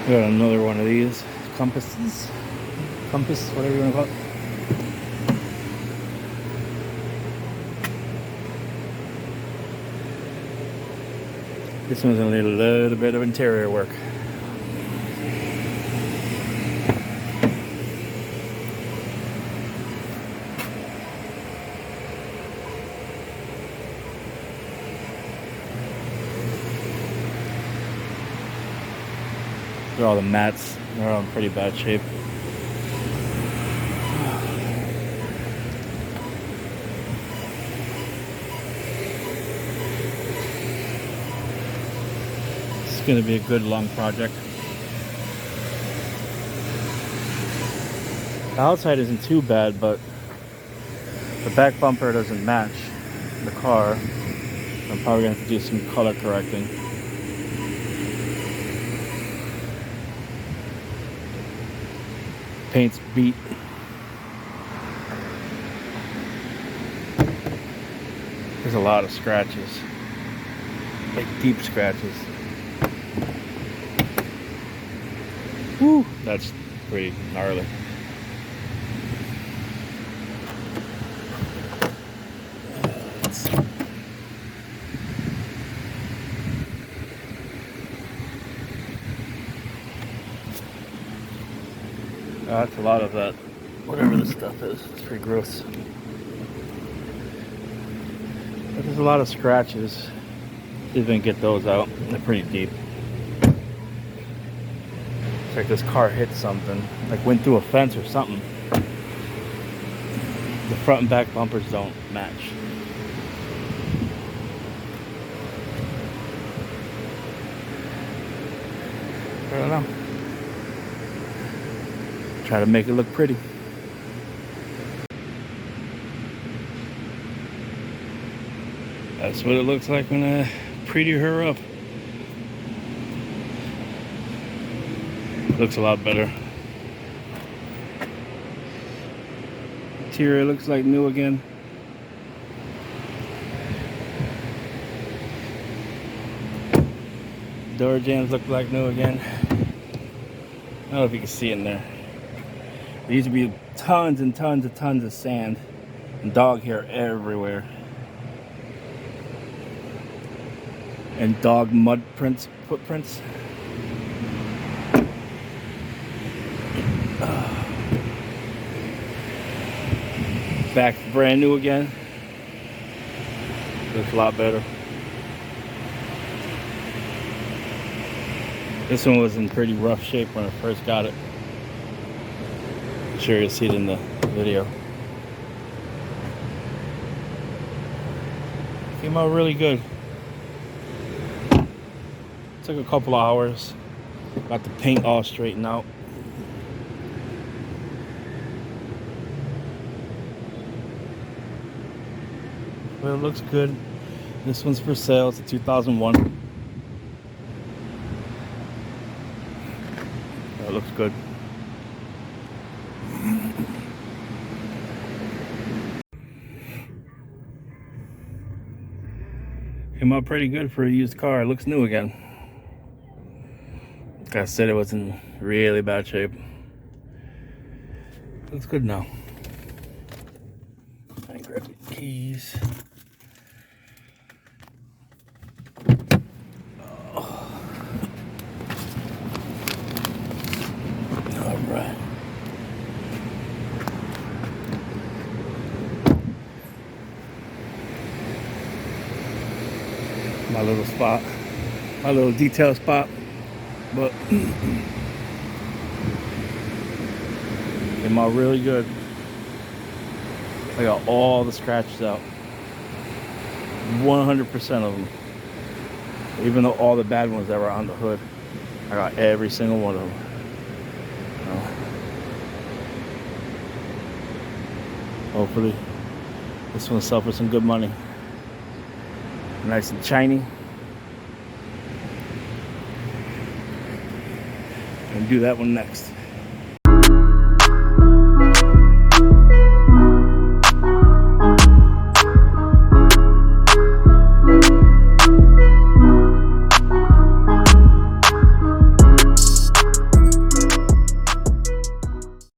Got another one of these compasses, compass, whatever you want to call it. This one's gonna need a little bit of interior work. Look at all the mats, they're all in pretty bad shape. It's gonna be a good long project. The outside isn't too bad, but the back bumper doesn't match the car. I'm probably gonna have to do some color correcting. Paint's beat. There's a lot of scratches, like deep scratches. Woo, that's pretty gnarly. That's a lot of that, whatever this stuff is. It's pretty gross. But there's a lot of scratches. See if we can get those out. They're pretty deep. It's like this car hit something, like went through a fence or something. The front and back bumpers don't match. I don't know. Try to make it look pretty. That's what it looks like when I pretty her up. Looks a lot better. Interior looks like new again. Door jambs look like new again. I don't know if you can see in there. There used to be tons and tons of sand and dog hair everywhere. And dog mud prints, footprints. Back brand new again. Looks a lot better. This one was in pretty rough shape when I first got it. I'm sure you'll see it in the video. Came out really good. Took a couple of hours. Got the paint all straightened out. But it looks good. This one's for sale. It's a 2001. It looks good. Came out pretty good for a used car. It looks new again. Like I said, it was in really bad shape. Looks good now. I grab the keys. Alright. My little spot. My little detail spot. But came out really good. I got all the scratches out. 100% of them. Even though all the bad ones that were on the hood, I got every single one of them. Hopefully this one will sell for some good money. Nice and shiny. And do that one next.